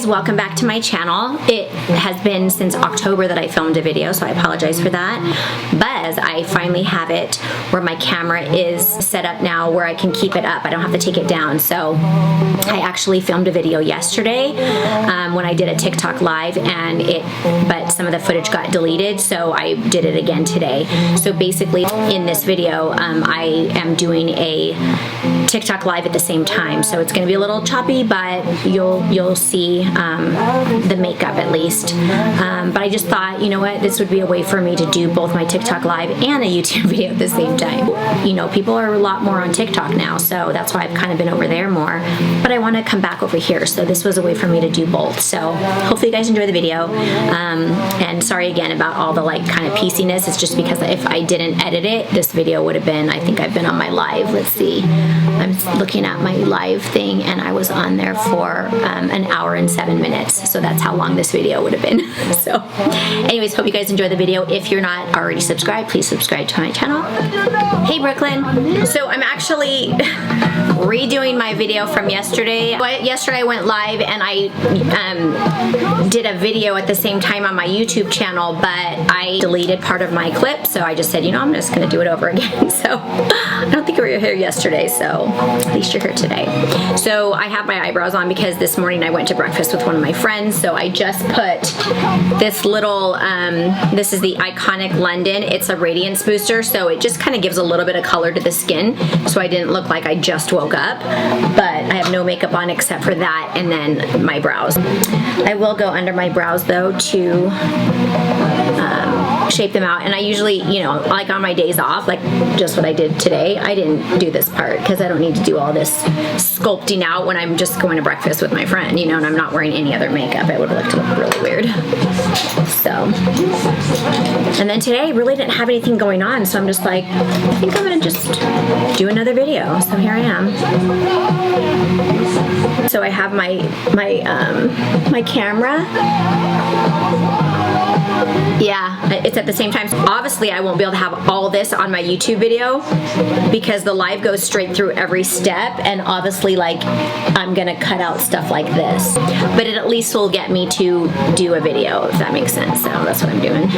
guys, welcome back to my channel. It has been since October that I filmed a video, so I apologize for that. But I finally have it where my camera is set up now where I can keep it up. I don't have to take it down. So I actually filmed a video yesterday when I did a TikTok live, and but some of the footage got deleted, so I did it again today. So basically in this video, I am doing a TikTok live at the same time, so it's going to be a little choppy, but you'll see the makeup at least. But I just thought, you know what, this would be a way for me to do both my TikTok live and a YouTube video at the same time. You know, people are a lot more on TikTok now, so that's why I've kind of been over there more. But I want to come back over here, so this was a way for me to do both. So hopefully you guys enjoy the video. And sorry again about all the like kind of pieceiness. It's just because if I didn't edit it, this video would have been, I think I've been on my live. Let's see. I'm looking at my live thing, and I was on there for an hour and 7 minutes. So that's how long this video would have been. So anyways, hope you guys enjoy the video. If you're not already subscribed, please subscribe to my channel. Hey Brooklyn. So I'm actually redoing my video from yesterday. Yesterday I went live and I did a video at the same time on my YouTube channel, but I deleted part of my clip, so I just said, you know, I'm just gonna do it over again. So I don't think we were here yesterday, so at least you're here today. So I have my eyebrows on because this morning I went to breakfast with one of my friends, so I just put this little, this is the Iconic London. It's a radiance booster, so it just kind of gives a little bit of color to the skin, so I didn't look like I just woke up, but I have no makeup on except for that and then my brows. I will go under my brows though to shape them out, and I usually, you know, like on my days off, like just what I did today, I didn't do this part because I don't need to do all this sculpting out when I'm just going to breakfast with my friend, you know, and I'm not wearing any other makeup. It would have looked really weird. So, and then today I really didn't have anything going on, so I'm just like, I think I'm gonna just do another video. So here I am. So I have my camera. Yeah, it's at the same time. Obviously, I won't be able to have all this on my YouTube video because the live goes straight through every step, and obviously, like, I'm gonna cut out stuff like this. But it at least will get me to do a video, if that makes sense. So that's what I'm doing.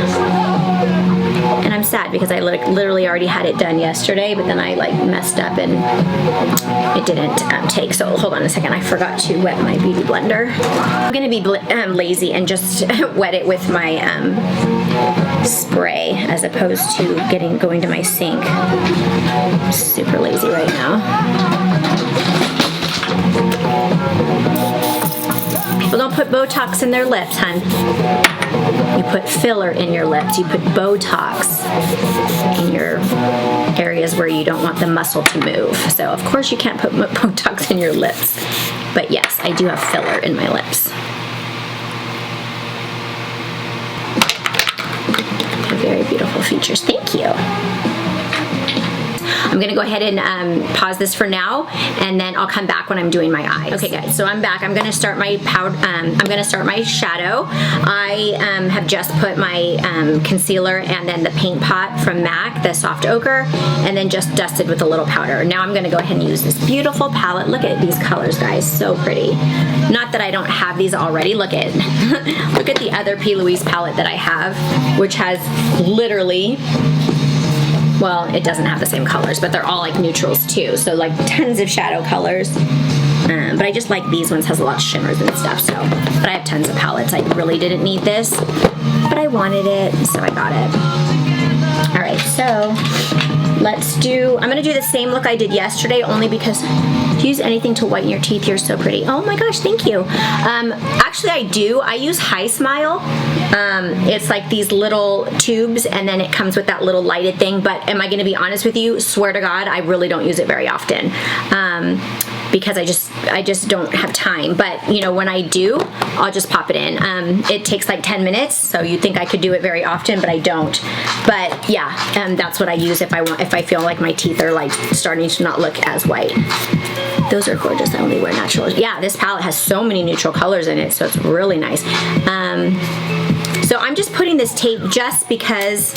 And I'm sad because I literally already had it done yesterday, but then I like messed up and it didn't take. So hold on a second, I forgot to wet my beauty blender. I'm gonna be lazy and just wet it with my spray as opposed to going to my sink. I'm super lazy right now. People don't put Botox in their lips, hun. You put filler in your lips. You put Botox in your areas where you don't want the muscle to move. So of course you can't put Botox in your lips. But yes, I do have filler in my lips. Very beautiful features. Thank you. I'm gonna go ahead and pause this for now, and then I'll come back when I'm doing my eyes. Okay, guys. So I'm back. I'm gonna start my powder. I'm gonna start my shadow. I have just put my concealer and then the paint pot from MAC, the soft ochre, and then just dusted with a little powder. Now I'm gonna go ahead and use this beautiful palette. Look at these colors, guys. So pretty. Not that I don't have these already. Look at look at the other P Louise palette that I have, which has literally, well, it doesn't have the same colors, but they're all like neutrals too. So like tons of shadow colors. But I just like these ones, has a lot of shimmers and stuff. So, but I have tons of palettes. I really didn't need this, but I wanted it, so I got it. All right, so I'm gonna do the same look I did yesterday, only because to use anything to whiten your teeth, you're so pretty. Oh my gosh, thank you. Actually I do. I use High Smile. It's like these little tubes, and then it comes with that little lighted thing, but am I gonna be honest with you? Swear to God, I really don't use it very often. Because I just don't have time. But you know, when I do, I'll just pop it in. It takes like 10 minutes, so you'd think I could do it very often, but I don't. But yeah, that's what I use if I feel like my teeth are like starting to not look as white. Those are gorgeous. I only wear natural. Yeah, this palette has so many neutral colors in it, so it's really nice. So I'm just putting this tape just because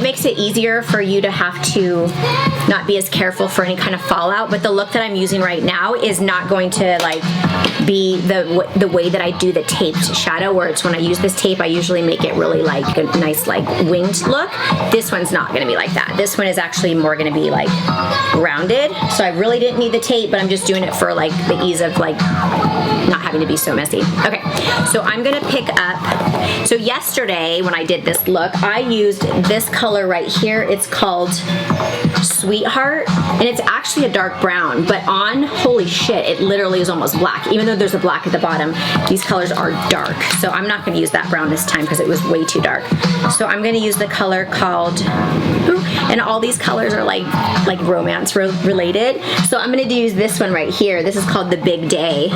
makes it easier for you to have to not be as careful for any kind of fallout, but the look that I'm using right now is not going to like be the way that I do the taped shadow, where it's when I use this tape I usually make it really like a nice like winged look. This one's not going to be like that. This one is actually more going to be like rounded, so I really didn't need the tape, but I'm just doing it for like the ease of like not having to be so messy. Okay, so I'm gonna pick up, so yesterday when I did this look, I used this color right here. It's called Sweetheart, and it's actually a dark brown, but on, holy shit, it literally is almost black. Even though there's a black at the bottom, these colors are dark. So I'm not gonna use that brown this time because it was way too dark. So I'm gonna use the color called, and all these colors are like romance related. So I'm gonna use this one right here. This is called The Big Day.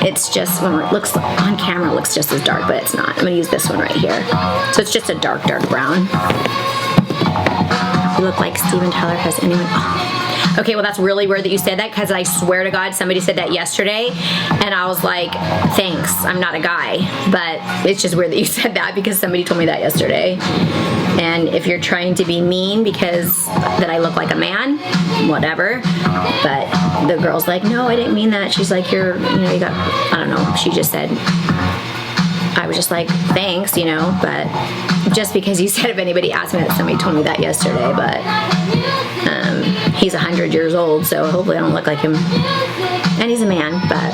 It's just, when it looks on camera, it looks just as dark, but it's not. I'm gonna use this one right here. So it's just a dark brown. You look like Steven Tyler. Has anyone? Oh. Okay, well that's really weird that you said that, because I swear to God somebody said that yesterday, and I was like, thanks, I'm not a guy. But it's just weird that you said that because somebody told me that yesterday. And if you're trying to be mean because that I look like a man, whatever. But the girl's like, no, I didn't mean that. She's like, you got, I don't know. She just said, I was just like, thanks, but just because you said, if anybody asked me that, somebody told me that yesterday, but he's 100 years old, so hopefully I don't look like him. And he's a man, but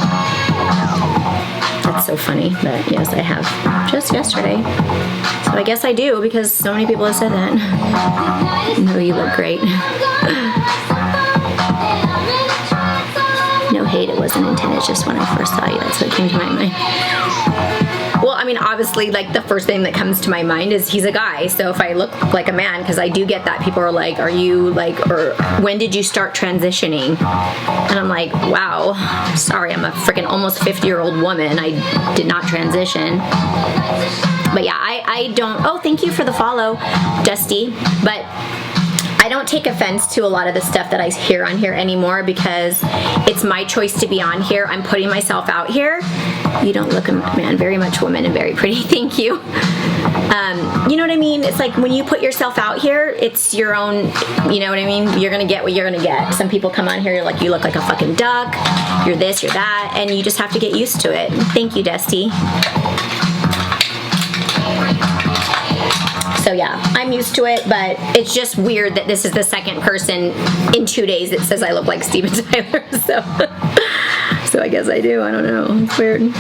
that's so funny. But yes, I have just yesterday. So I guess I do, because so many people have said that. No, you look great. No hate, it wasn't intended, just when I first saw you, that's what came to my mind. Well, I mean, obviously, like, the first thing that comes to my mind is he's a guy, so if I look like a man, because I do get that, people are like, are you, like, or when did you start transitioning? And I'm like, wow, sorry, I'm a freaking almost 50-year-old woman. I did not transition. But yeah, I don't, oh, thank you for the follow, Dusty, but I don't take offense to a lot of the stuff that I hear on here anymore, because it's my choice to be on here. I'm putting myself out here. You don't look a man, very much woman and very pretty. Thank you. You know what I mean? It's like when you put yourself out here, it's your own, you know what I mean? You're going to get what you're going to get. Some people come on here, you're like, you look like a fucking duck. You're this, you're that. And you just have to get used to it. Thank you, Dusty. So yeah, I'm used to it, but it's just weird that this is the second person in 2 days that says I look like Steven Tyler. So I guess I do. I don't know. It's weird.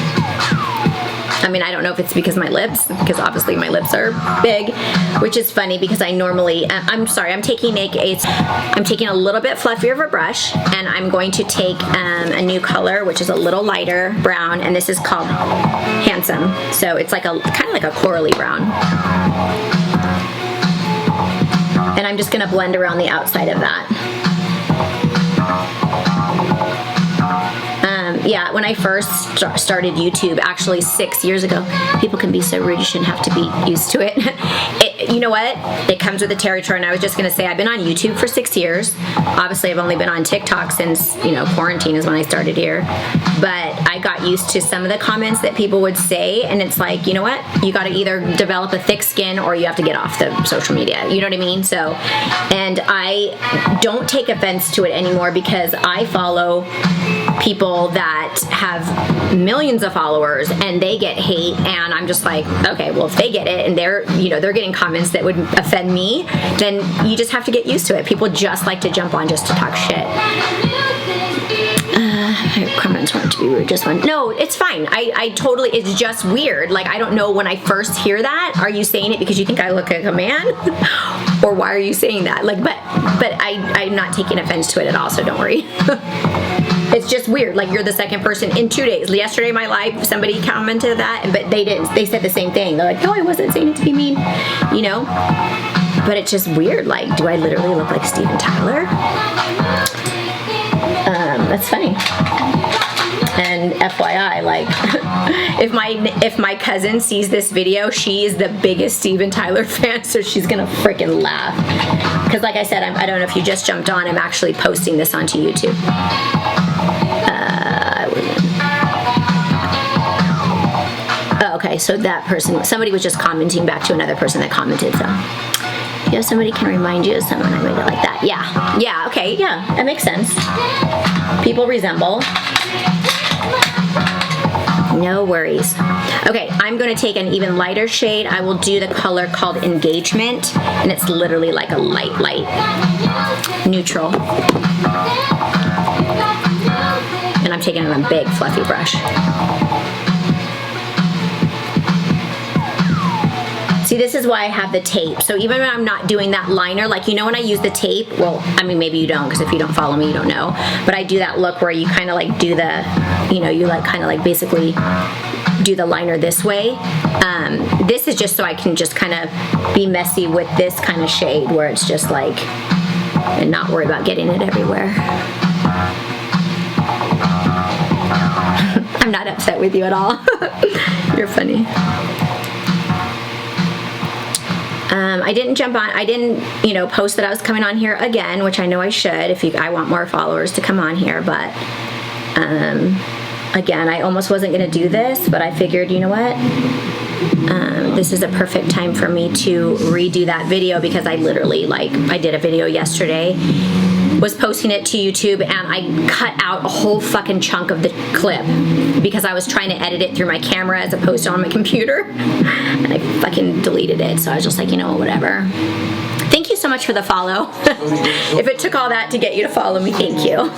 I mean, I don't know if it's because my lips, because obviously my lips are big, which is funny because I normally, I'm sorry, I'm taking a little bit fluffier of a brush, and I'm going to take a new color, which is a little lighter brown, and this is called Handsome. So it's like kind of like a corally brown. And I'm just gonna blend around the outside of that. Yeah, when I first started YouTube, actually 6 years ago, people can be so rude, you shouldn't have to be used to it. You know what? It comes with the territory, and I was just gonna say, I've been on YouTube for 6 years. Obviously, I've only been on TikTok since, quarantine is when I started here. But I got used to some of the comments that people would say, and it's like, you know what? You gotta either develop a thick skin or you have to get off the social media. You know what I mean? So, and I don't take offense to it anymore, because I follow people that have millions of followers and they get hate, and I'm just like, okay, well, if they get it and they're getting comments that would offend me, then you just have to get used to it. People just like to jump on just to talk shit. Comments weren't to be rude, just one. No, it's fine. I totally, it's just weird. Like, I don't know, when I first hear that, are you saying it because you think I look like a man? Or why are you saying that? Like, but I'm not taking offense to it at all, so don't worry. It's just weird. Like, you're the second person in 2 days. Yesterday, my live, somebody commented that, but they didn't. They said the same thing. They're like, no, I wasn't saying it to be mean, But it's just weird. Like, do I literally look like Steven Tyler? That's funny. And FYI, like, if my cousin sees this video, she is the biggest Steven Tyler fan, so she's gonna freaking laugh. Because like I said, I don't know if you just jumped on, I'm actually posting this onto YouTube. Oh, okay, so that person, somebody was just commenting back to another person that commented, so You know, somebody can remind you of someone. I made it like that. Yeah, okay, yeah, that makes sense. People resemble. No worries. Okay, I'm going to take an even lighter shade. I will do the color called Engagement, and it's literally like a light neutral. And I'm taking it on a big fluffy brush. See, this is why I have the tape. So even when I'm not doing that liner, like, you know, when I use the tape, well, I mean, maybe you don't, because if you don't follow me, you don't know. But I do that look where you kind of like do the, you know, you like kind of like basically do the liner this way. This is just so I can just kind of be messy with this kind of shade where it's just like, and not worry about getting it everywhere. I'm not upset with you at all. You're funny. I didn't, you know, post that I was coming on here again, which I know I should I want more followers to come on here, but again, I almost wasn't going to do this, but I figured, you know what? This is a perfect time for me to redo that video, because I literally, like, I did a video yesterday, was posting it to YouTube, and I cut out a whole fucking chunk of the clip because I was trying to edit it through my camera as opposed to on my computer, and I fucking deleted it. So I was just like, you know, whatever. Thank you so much for the follow. If it took all that to get you to follow me, thank you.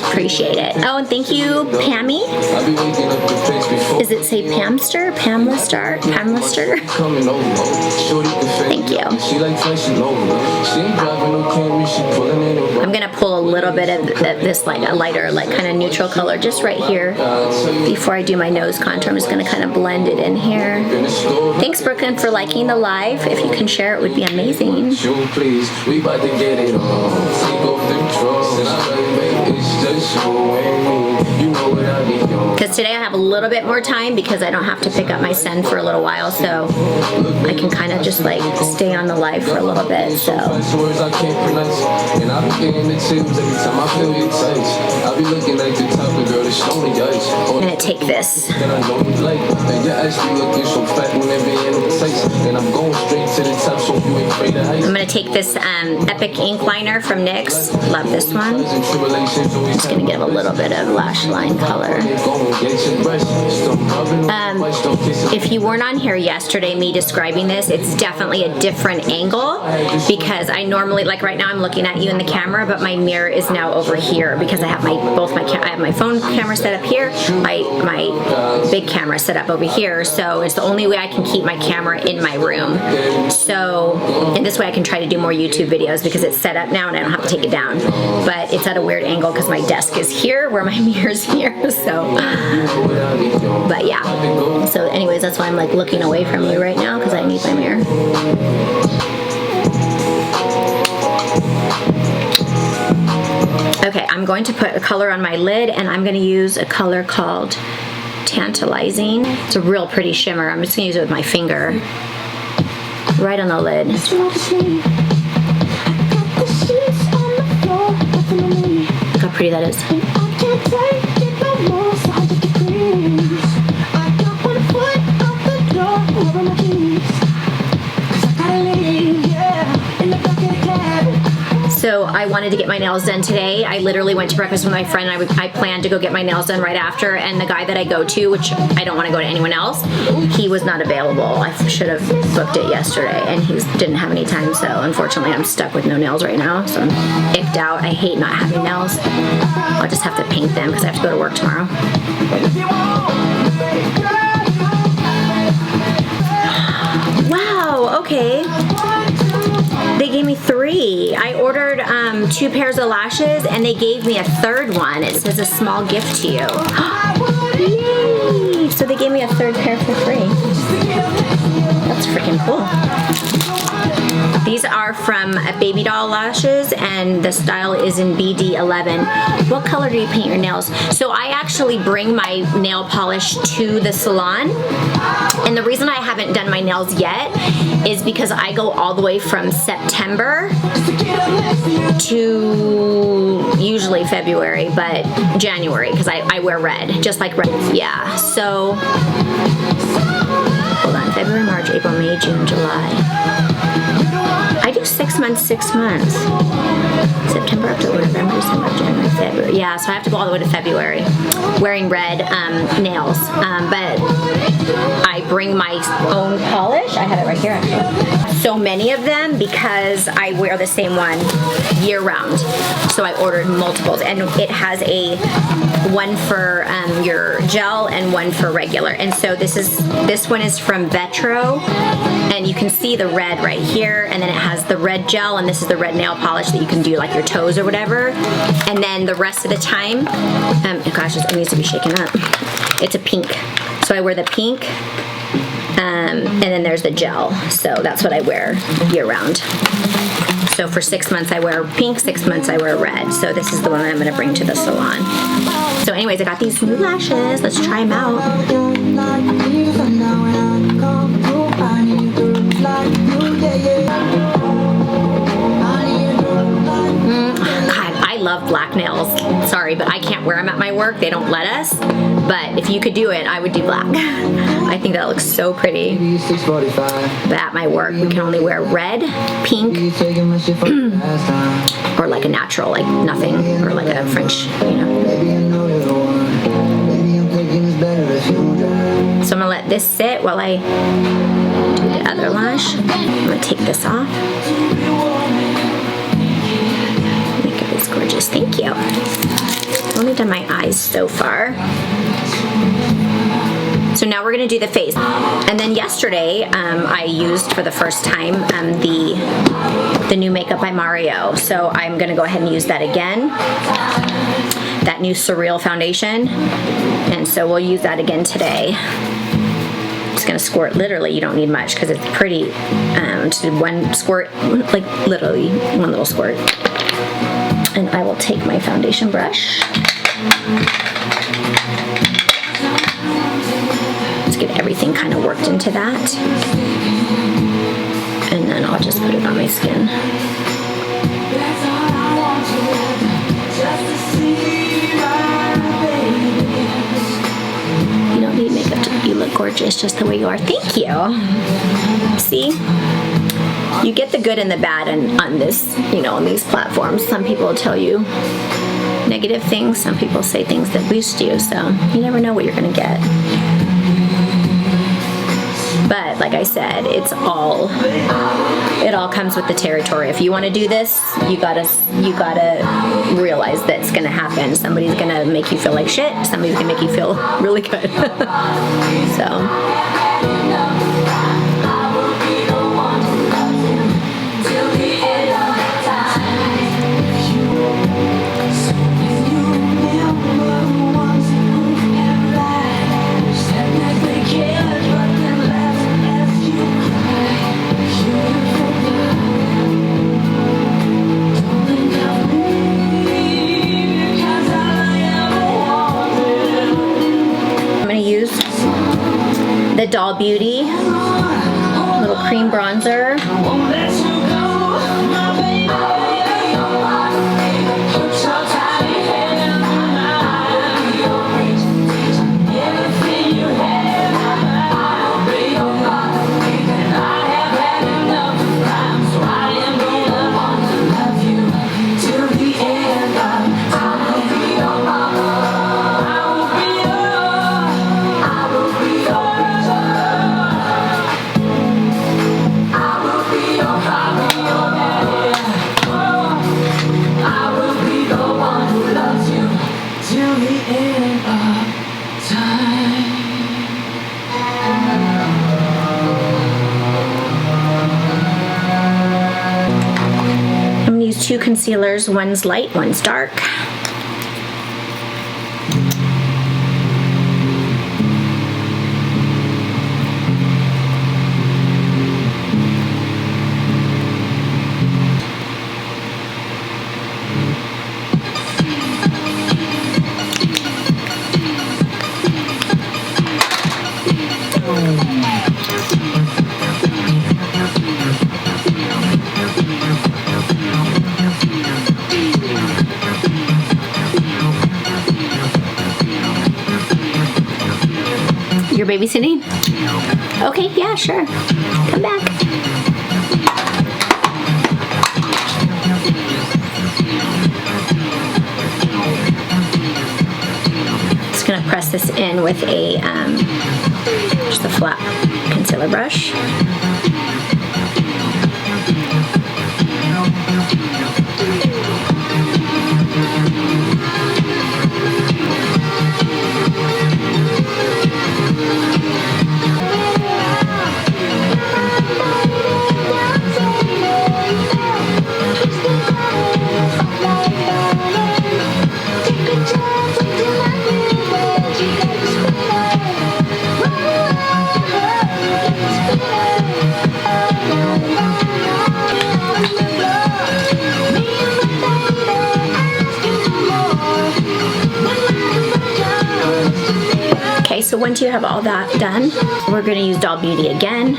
Appreciate it. Oh, and thank you, Pammy. Does it say Pamster? Pamlister? Pamlister? Thank you. I'm gonna pull a little bit of this, like a lighter, like kind of neutral color just right here before I do my nose contour. I'm just gonna kind of blend it in here. Thanks, Brooklyn, for liking the live. If you can share, it would be amazing. Because today I have a little bit more time because I don't have to pick up my son for a little while, so I can kind of just like stay on the live for a little bit. So I'm gonna take this. I'm gonna take this Epic ink liner from NYX. Love this one. I'm just gonna give a little bit of lash line color. If you weren't on here yesterday, me describing this, it's definitely a different angle because I normally, like right now I'm looking at you in the camera, but my mirror is now over here because I have I have my phone camera set up here, my big camera set up over here, so it's the only way I can keep my camera in my room. So, and this way I can try to do more YouTube videos because it's set up now and I don't have to take it down. But it's at a weird angle because my desk is here where my mirror's here, so. But yeah, so anyways, that's why I'm like looking away from you right now because I need my mirror. Okay, I'm going to put a color on my lid and I'm going to use a color called Tantalizing. It's a real pretty shimmer. I'm just going to use it with my finger right on the lid. Look how pretty that is. So I wanted to get my nails done today. I literally went to breakfast with my friend. I planned to go get my nails done right after, and the guy that I go to, which I don't want to go to anyone else, he was not available. I should have booked it yesterday, and he didn't have any time, so unfortunately I'm stuck with no nails right now, so I'm icked out. I hate not having nails. I'll just have to paint them because I have to go to work tomorrow. Wow, okay. They gave me 3. I ordered 2 pairs of lashes and they gave me a 3rd one. It says a small gift to you. Yay! So they gave me a 3rd pair for free. That's freaking cool. These are from Baby Doll Lashes and the style is in BD11. What color do you paint your nails? So I actually bring my nail polish to the salon, and the reason I haven't done my nails yet is because I go all the way from September to usually February, but January, because I wear red, just like red. Yeah, so hold on, February, March, April, May, June, July. I do 6 months, 6 months. September, October, November, December, January, February. Yeah, so I have to go all the way to February wearing red nails. But I bring my own polish. I have it right here, actually. So many of them because I wear the same one year round. So I ordered multiples, and it has a one for your gel and one for regular. And so this one is from Vetro, and you can see the red right here, and then it has the red gel, and this is the red nail polish that you can do like your toes or whatever. And then the rest of the time, gosh, it needs to be shaken up. It's a pink, so I wear the pink, and then there's the gel. So that's what I wear year round. So for 6 months I wear pink, 6 months I wear red. So this is the one that I'm gonna bring to the salon. So anyways, I got these new lashes. Let's try them out. I love black nails. Sorry, but I can't wear them at my work. They don't let us. But if you could do it, I would do black. I think that looks so pretty. But at my work, we can only wear red, pink, or like a natural, like nothing, or like a French, you know. So I'm gonna let this sit while I do the other lash. I'm gonna take this off. Gorgeous, thank you. Only done my eyes so far. So now we're gonna do the face. And then yesterday, I used for the first time the new makeup by Mario. So I'm gonna go ahead and use that again. That new Surreal foundation. And so we'll use that again today. Just gonna squirt, literally you don't need much because it's pretty, just one squirt, like literally one little squirt. And I will take my foundation brush. Let's get everything kind of worked into that. And then I'll just put it on my skin. You don't need makeup to, you look gorgeous just the way you are. Thank you. See? You get the good and the bad on this, you know, on these platforms. Some people tell you negative things. Some people say things that boost you. So you never know what you're going to get. But like I said, it all comes with the territory. If you want to do this, you gotta realize that it's gonna happen. Somebody's gonna make you feel like shit. Somebody's gonna make you feel really good. So. The Doll Beauty little cream bronzer. Two concealers, one's light, one's dark. You're babysitting? Okay, yeah, sure. Come back. this in with a just a flat concealer brush. So once you have all that done, we're gonna use Doll Beauty again.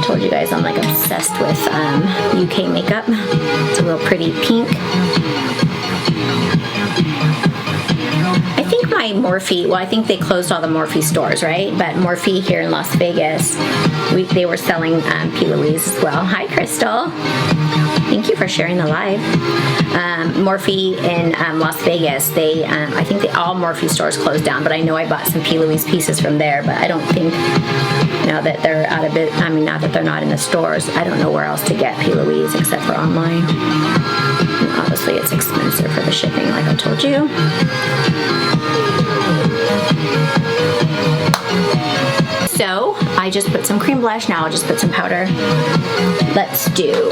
Told you guys I'm like obsessed with UK makeup. It's a real pretty pink. I think my Morphe, well, I think they closed all the Morphe stores, right? But Morphe here in Las Vegas, they were selling P Louise as well. Hi, Crystal. Thank you for sharing the live. Morphe in Las Vegas, they, I think all Morphe stores closed down, but I know I bought some P Louise pieces from there, but I don't think, now that they're out of it, I mean, now that they're not in the stores, I don't know where else to get P Louise except for online. And obviously it's expensive for the shipping, like I told you. So I just put some cream blush. Now I'll just put some powder. Let's do.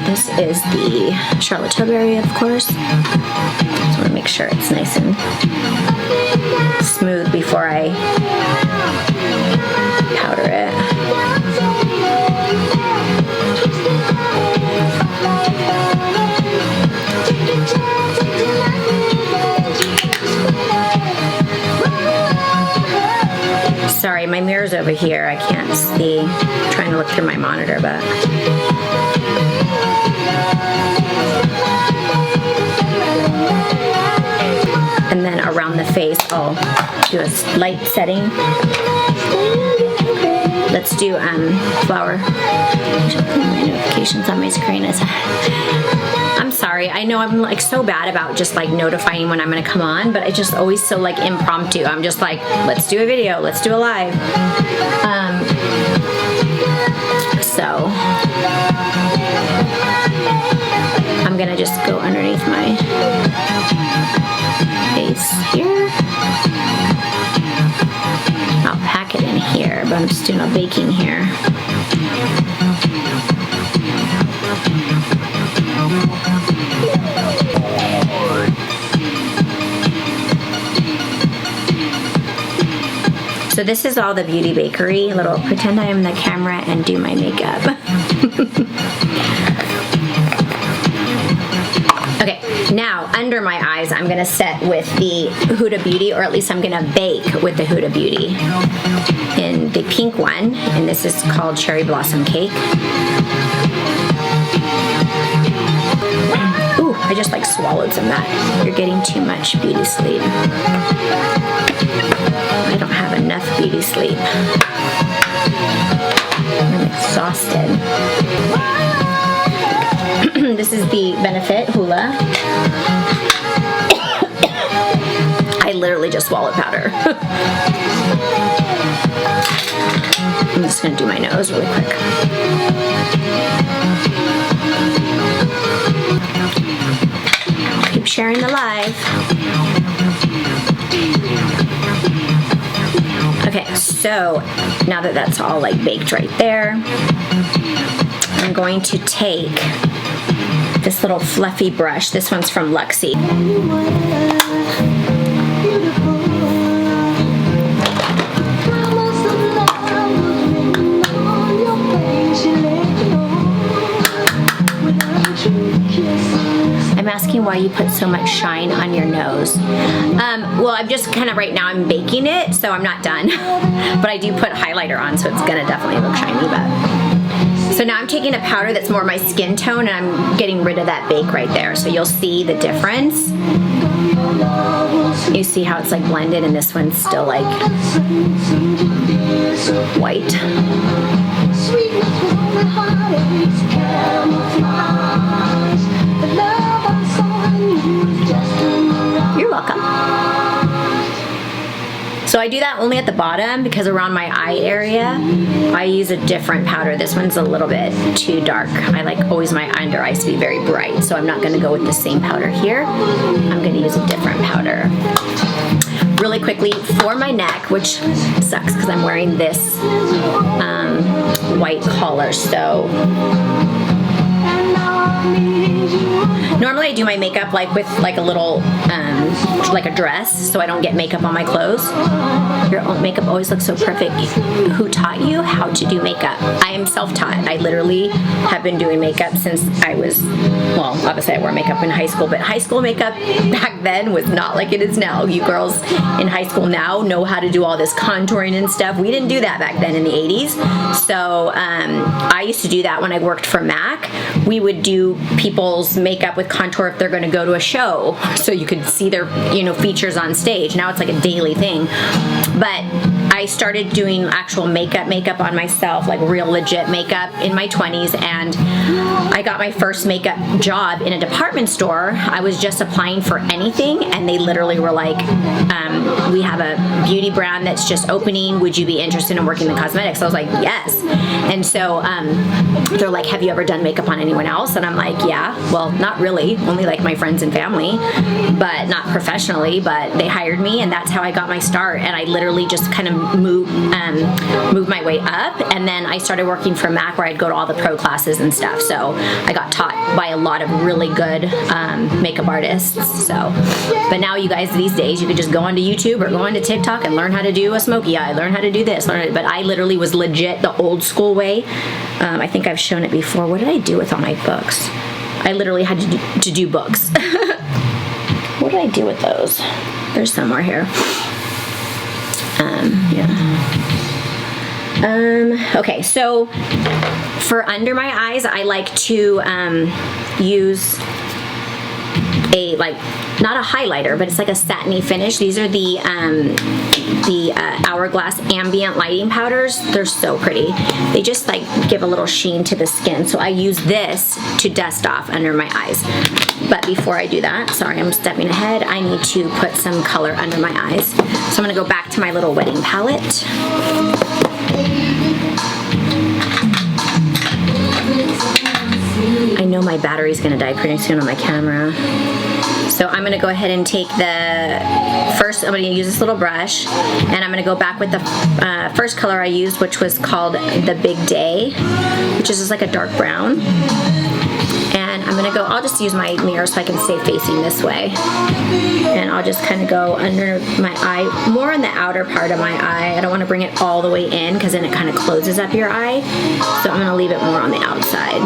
This is the Charlotte Tilbury, of course. Just want to make sure it's nice and smooth before I powder it. Sorry, my mirror's over here. I can't see. I'm trying to look through my monitor, but. And then around the face, I'll do a light setting. Let's do flower. My notifications on my screen is. I'm sorry. I know I'm like so bad about just like notifying when I'm gonna come on, but it's just always so like impromptu. I'm just like, let's do a video, let's do a live. So I'm gonna just go underneath my face here. I'll pack it in here, but I'm just doing a baking here. So this is all the Beauty Bakery. Little pretend I am the camera and do my makeup. Okay, now under my eyes, I'm gonna set with the Huda Beauty, or at least I'm gonna bake with the Huda Beauty in the pink one, and this is called Cherry Blossom Cake. Ooh, I just like swallowed some of that. You're getting too much beauty sleep. I don't have enough beauty sleep. I'm exhausted. This is the Benefit Hula. I literally just swallowed powder. I'm just gonna do my nose really quick. Keep sharing the live. Okay, so now that that's all like baked right there, I'm going to take this little fluffy brush. This one's from Luxie. I'm asking why you put so much shine on your nose. Well, I'm just kind of right now I'm baking it, so I'm not done. But I do put highlighter on, so it's gonna definitely look shiny. But so now I'm taking a powder that's more my skin tone, and I'm getting rid of that bake right there. So you'll see the difference. You see how it's like blended, and this one's still like white. I do that only at the bottom because around my eye area, I use a different powder. This one's a little bit too dark. I like always my under eyes to be very bright, so I'm not gonna go with the same powder here. I'm gonna use a different powder. Really quickly, for my neck, which sucks because I'm wearing this white collar, so normally I do my makeup like with like a little like a dress, so I don't get makeup on my clothes. Your own makeup always looks so perfect. Who taught you how to do makeup? I am self-taught. I literally have been doing makeup since I was, well, obviously I wore makeup in high school, but high school makeup back then was not like it is now. You girls in high school now know how to do all this contouring and stuff. We didn't do that back then in the 80s. So I used to do that when I worked for MAC. We would do people's makeup with contour if they're going to go to a show, so you could see their, you know, features on stage. Now it's like a daily thing. But I started doing actual makeup on myself, like real legit makeup in my 20s, and I got my first makeup job in a department store. I was just applying for anything, and they literally were like, we have a beauty brand that's just opening. Would you be interested in working in cosmetics? I was like, yes. And so they're like, have you ever done makeup on anyone else? And I'm like, yeah. Well, not really, only like my friends and family, but not professionally. But they hired me, and that's how I got my start. And I literally just kind of moved my way up, and then I started working for MAC, where I'd go to all the pro classes and stuff. So I got taught by a lot of really good makeup artists. So, but now you guys these days, you could just go onto YouTube or go onto TikTok and learn how to do a smoky eye, learn how to do this, but I literally was legit the old school way. I think I've shown it before. What did I do with all my books? I literally had to do books. What did I do with those? There's somewhere here. Okay, so for under my eyes, I like to use a, like, not a highlighter, but it's like a satiny finish. These are the Hourglass ambient lighting powders. They're so pretty. They just like give a little sheen to the skin. So I use this to dust off under my eyes. But before I do that, sorry, I'm stepping ahead, I need to put some color under my eyes. So I'm gonna go back to my little wedding palette. I know my battery's gonna die pretty soon on my camera. So I'm gonna go ahead and take I'm gonna use this little brush, and I'm gonna go back with the first color I used, which was called The Big Day, which is just like a dark brown. And I'm gonna I'll just use my mirror so I can stay facing this way. And I'll just kind of go under my eye, more in the outer part of my eye. I don't wanna bring it all the way in, because then it kind of closes up your eye. So I'm gonna leave it more on the outside.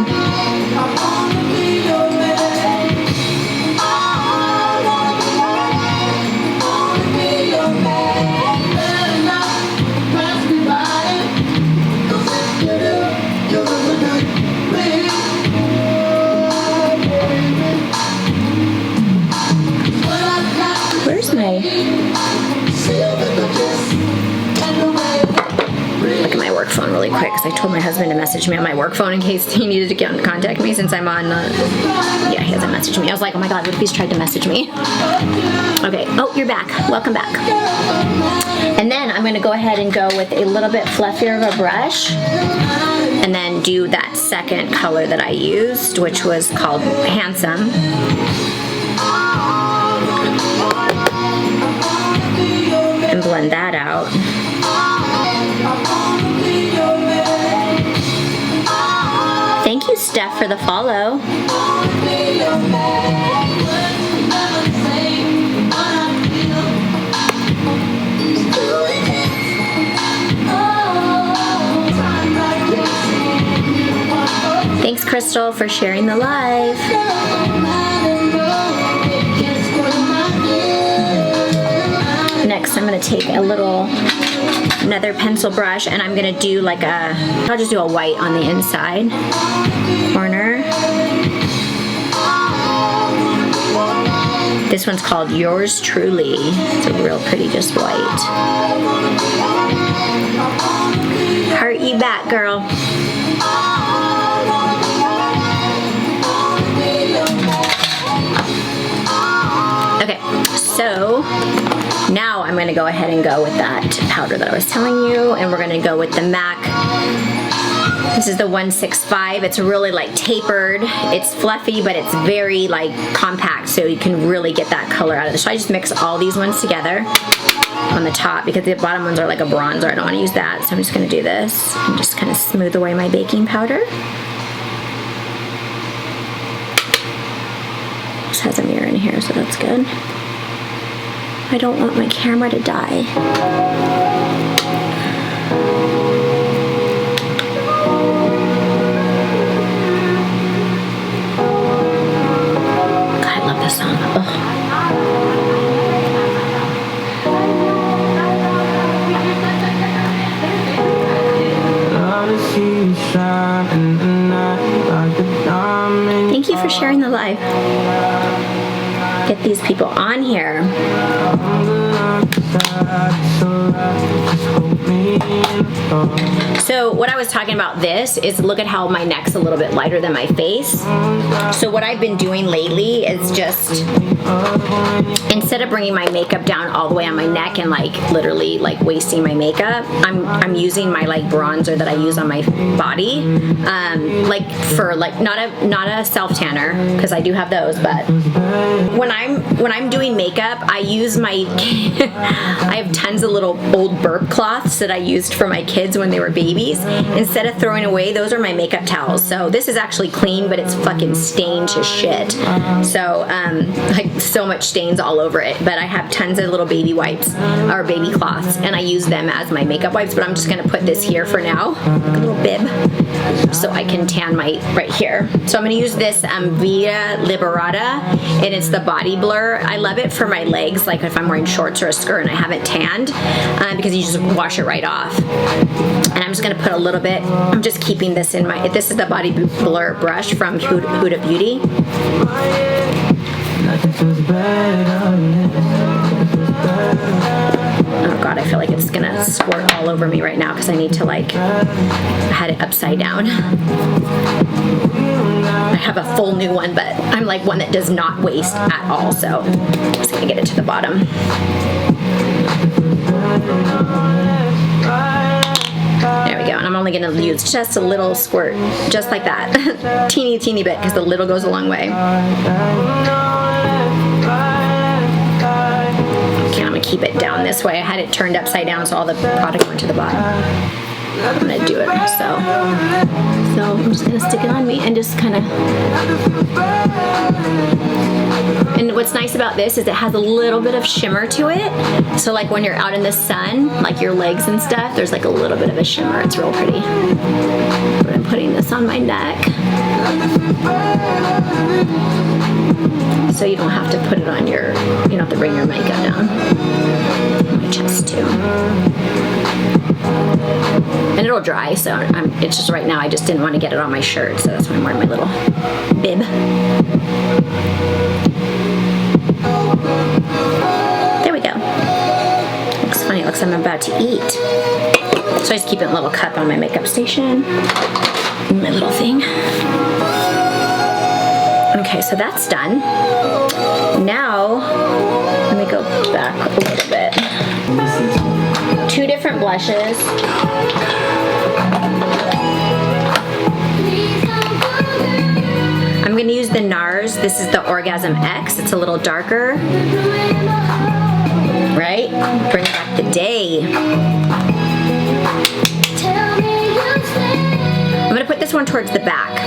Where's my... Look at my work phone really quick, because I told my husband to message me on my work phone in case he needed to contact me, since I'm on... yeah, he hasn't messaged me. I was like, oh my god, what if he's tried to message me? Okay. Oh, you're back. Welcome back. And then I'm going to go ahead and go with a little bit fluffier of a brush, and then do that second color that I used, which was called Handsome. And blend that out. Thank you, Steph, for the follow. Thanks, Crystal, for sharing the live. Next, I'm going to take another pencil brush, and I'm going to do like I'll just do a white on the inside corner. This one's called Yours Truly. It's a real pretty, just white. Heart you back, girl. Okay, so now I'm gonna go ahead and go with that powder that I was telling you, and we're gonna go with the MAC. This is the 165. It's really like tapered. It's fluffy, but it's very like compact, so you can really get that color out of this. So I just mix all these ones together on the top because the bottom ones are like a bronzer. I don't want to use that, so I'm just gonna do this and just kind of smooth away my baking powder. This has a mirror in here, so that's good. I don't want my camera to die. God, I love this song. Ugh. Thank you for sharing the live. Get these people on here. So what I was talking about this is look at how my neck's a little bit lighter than my face. So what I've been doing lately is just, instead of bringing my makeup down all the way on my neck and like literally like wasting my makeup, I'm using my like bronzer that I use on my body, like for like not a self tanner because I do have those, but when I'm doing makeup, I use my I have tons of little old burp cloths that I used for my kids when they were babies. Instead of throwing away, those are my makeup towels. So this is actually clean, but it's fucking stained to shit. So like so much stains all over it. But I have tons of little baby wipes or baby cloths, and I use them as my makeup wipes. But I'm just gonna put this here for now, like a little bib, so I can tan my right here. So I'm gonna use this Via Liberata, and it's the body blur. I love it for my legs, like if I'm wearing shorts or a skirt and I haven't tanned, because you just wash it right off. And I'm just gonna put a little bit, I'm just keeping this in my, this is the body blur brush from Huda Beauty. Oh God, I feel like it's gonna squirt all over me right now because I need to like, I had it upside down. I have a full new one, but I'm like one that does not waste at all, so I'm just gonna get it to the bottom. There we go, and I'm only gonna use just a little squirt, just like that. teeny bit, because the little goes a long way. Okay, I'm gonna keep it down this way. I had it turned upside down so all the product went to the bottom. I'm gonna do it, so I'm just gonna stick it on me and just kind of, and what's nice about this is it has a little bit of shimmer to it, so like when you're out in the sun, like your legs and stuff, there's like a little bit of a shimmer. It's real pretty. But I'm putting this on my neck so you don't have to put it on your, you don't have to bring your makeup down. My chest too. And it'll dry, so it's just right now I just didn't want to get it on my shirt, so that's why I'm wearing my little bib. There we go. Looks funny, it looks like I'm about to eat. So I just keep it in a little cup on my makeup station. My little thing. Okay, so that's done. Now, let me go back a little bit. 2 different blushes. I'm gonna use the NARS. This is the Orgasm X. It's a little darker. Right? Bring back the day. I'm gonna put this one towards the back.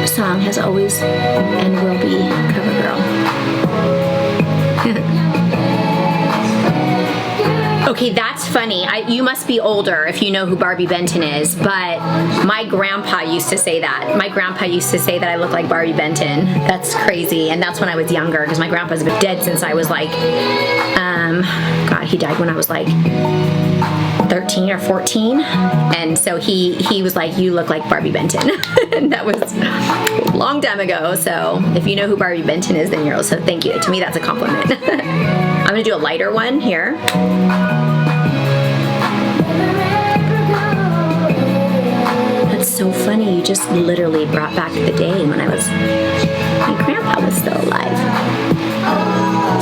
Song has always and will be CoverGirl. Okay, that's funny. You must be older if you know who Barbie Benton is, but my grandpa used to say that. My grandpa used to say that I look like Barbie Benton. That's crazy, and that's when I was younger, because my grandpa's been dead since I was like, God, he died when I was like 13 or 14, and so he was like, you look like Barbie Benton. And that was a long time ago, so if you know who Barbie Benton is, then you're also, thank you. To me, that's a compliment. gonna do a lighter one here. That's so funny. You just literally brought back the day when my grandpa was still alive.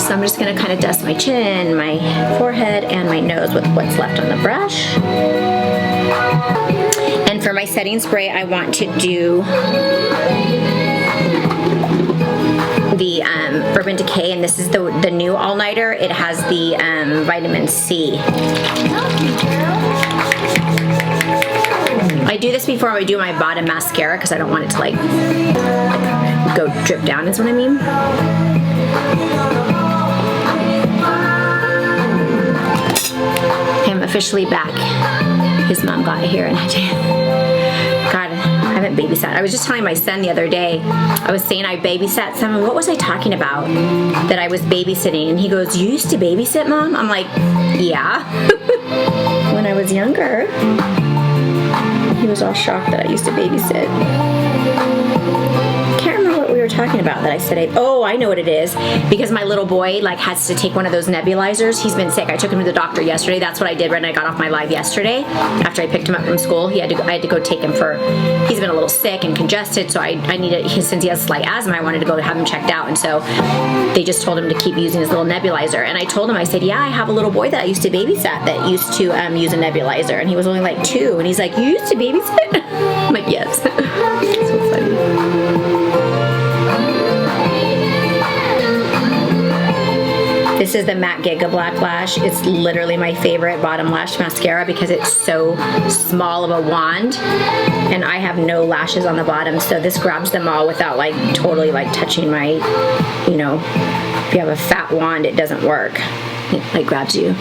So I'm just gonna kind of dust my chin, my forehead, and my nose with what's left on the brush. And for my setting spray, I want to do the Urban Decay, and this is the new all-nighter. It has the vitamin C. I do this before I do my bottom mascara because I don't want it to like go drip down, is what I mean. I'm officially back. His mom got here and I haven't babysat. I was just telling my son the other day, I was saying I babysat someone. What was I talking about? That I was babysitting, and he goes, "You used to babysit, Mom?" I'm like, "Yeah." When I was younger. He was all shocked that I used to babysit. Can't remember what we were talking about that I said I know what it is. Because my little boy like has to take one of those nebulizers. He's been sick. I took him to the doctor yesterday. That's what I did when I got off my live yesterday. After I picked him up from school, I had to go take him he's been a little sick and congested, so I needed, since he has slight asthma, I wanted to go have him checked out. And so they just told him to keep using his little nebulizer. And I told him, I said, yeah, I have a little boy that I used to babysat that used to use a nebulizer. And he was only like 2. And he's like, "You used to babysit?" I'm like, "Yes." So funny. This is the Matte Giga Black Lash. It's literally my favorite bottom lash mascara because it's so small of a wand, and I have no lashes on the bottom, so this grabs them all without like totally like touching my, you know, if you have a fat wand, it doesn't work. It like grabs you.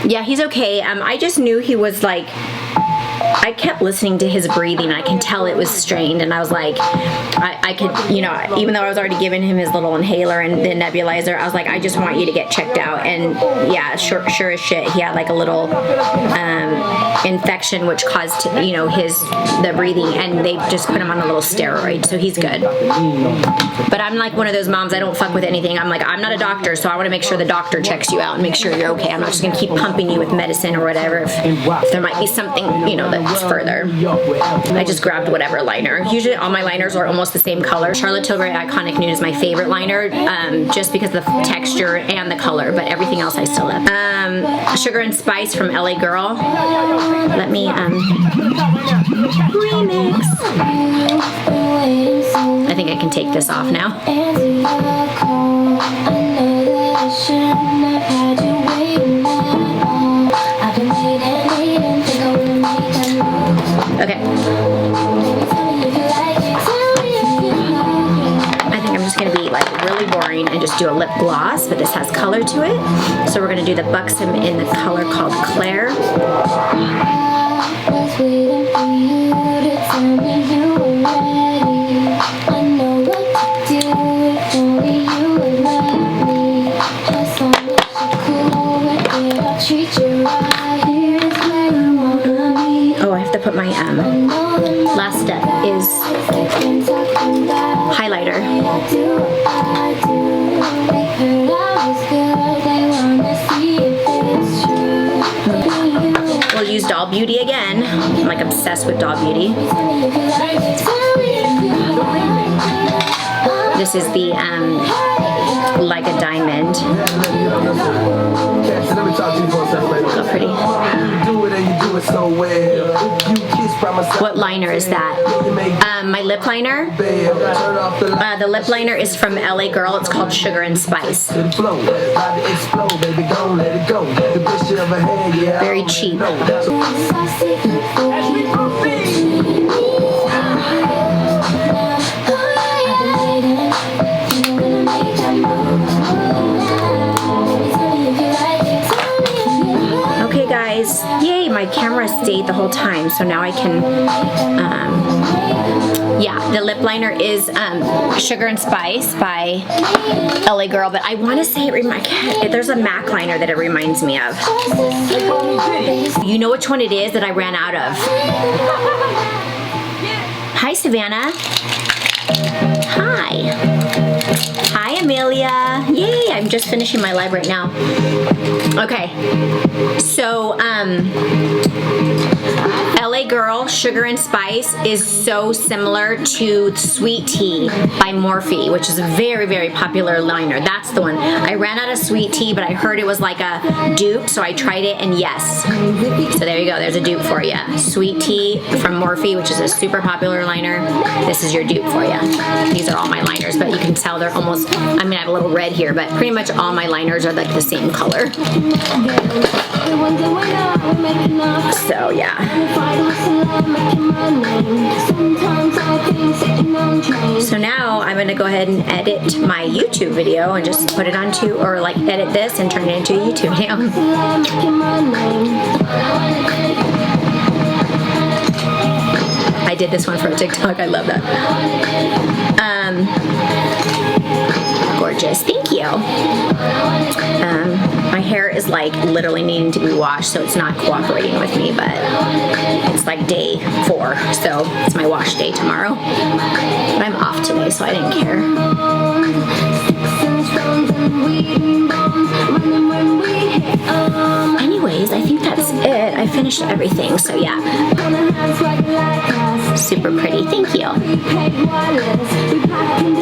Yeah, he's okay. I just knew he was like, I kept listening to his breathing. I can tell it was strained, and I was like, I could, you know, even though I was already giving him his little inhaler and the nebulizer, I was like, I just want you to get checked out. And yeah, sure as shit, he had like a little infection which caused, you know, the breathing, and they just put him on a little steroid, so he's good. But I'm like one of those moms, I don't fuck with anything. I'm like, I'm not a doctor, so I want to make sure the doctor checks you out and make sure you're okay. I'm not just gonna keep pumping you with medicine or whatever if there might be something, you know, that's further. I just grabbed whatever liner. Usually all my liners are almost the same color. Charlotte Tilbury Iconic Nude is my favorite liner, just because of the texture and the color, but everything else I still love. Sugar and Spice from LA Girl. Let me remix. I think I can take this off now. Okay. I think I'm just going to be like really boring and just do a lip gloss, but this has color to it. So we're going to do the Buxom in the color called Claire. Oh, I have to put my last step is highlighter. We'll use Doll Beauty again. I'm like obsessed with Doll Beauty. This is the Like a Diamond. Look pretty. What liner is that? My lip liner. The lip liner is from LA Girl. It's called Sugar and Spice. Very cheap. Okay guys, yay, my camera stayed the whole time, so now I can, yeah, the lip liner is Sugar and Spice by LA Girl, but I want to say there's a MAC liner that it reminds me of. You know which one it is that I ran out of? Hi, Savannah. Hi. Hi, Amelia. Yay, I'm I'm just finishing my live right now. Okay, so LA Girl Sugar and Spice is so similar to Sweet Tea by Morphe, which is a very, very popular liner. That's the one. I ran out of Sweet Tea, but I heard it was like a dupe, so I tried it, and yes. So there you go. There's a dupe for you. Sweet Tea from Morphe, which is a super popular liner. This is your dupe for you. These are all my liners, but you can tell they're almost, I mean, I have a little red here, but pretty much all my liners are like the same color. So yeah. So now I'm gonna go ahead and edit my YouTube video and just put it onto, or like edit this and turn it into a YouTube video. I did this one for TikTok. I love that. Gorgeous. Thank you. My hair is like literally needing to be washed, so it's not cooperating with me, but it's like day 4, so it's my wash day tomorrow. But I'm off today, so I didn't care. Anyways, I think that's it. I finished everything, so yeah. Super pretty. Thank you.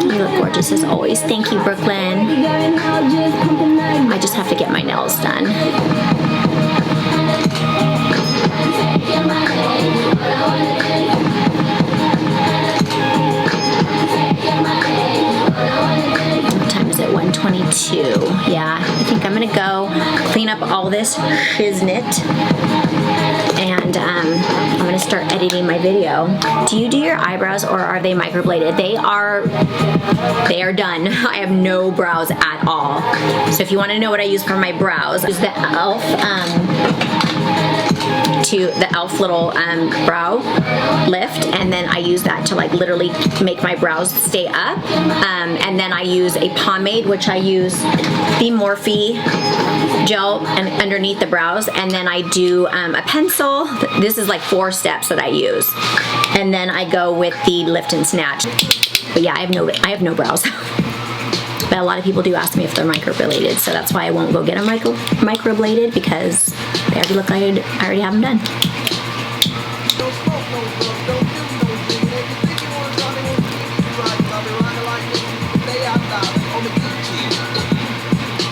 You look gorgeous as always. Thank you, Brooklyn. I just have to get my nails done. What time is it? 1:22. Yeah, I think I'm gonna go clean up all this shiznit, and I'm gonna start editing my video. Do you do your eyebrows, or are they microbladed? They are done. I have no brows at all. So if you want to know what I use for my brows, use the e.l.f. little brow lift, and then I use that to like literally make my brows stay up, and then I use a pomade, which I use the Morphe gel and underneath the brows, and then I do a pencil. This is like 4 steps that I use, and then I go with the lift and snatch. But yeah, I have no brows. But a lot of people do ask me if they're microbladed, so that's why I won't go get them microbladed, because they already look like I already have them done.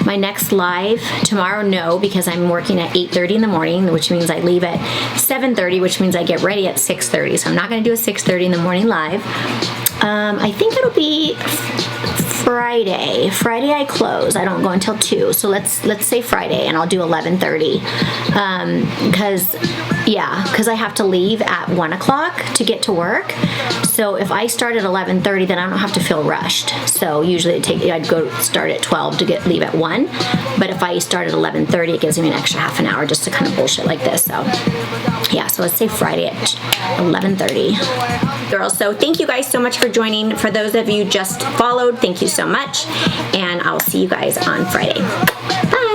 My next live tomorrow, no, because I'm working at 8:30 in the morning, which means I leave at 7:30, which means I get ready at 6:30. So I'm not going to do a 6:30 in the morning live. I think it'll be Friday. Friday I close. I don't go until 2. So let's say Friday, and I'll do 11:30. Because I have to leave at 1 o'clock to get to work. So if I start at 11:30, then I don't have to feel rushed. So usually I'd go start at 12 to leave at 1. But if I start at 11:30, it gives me an extra half an hour just to kind of bullshit like this. So yeah, so let's say Friday at 11:30. Girls, so thank you guys so much for joining. For those of you just followed, thank you so much. And I'll see you guys on Friday. Bye.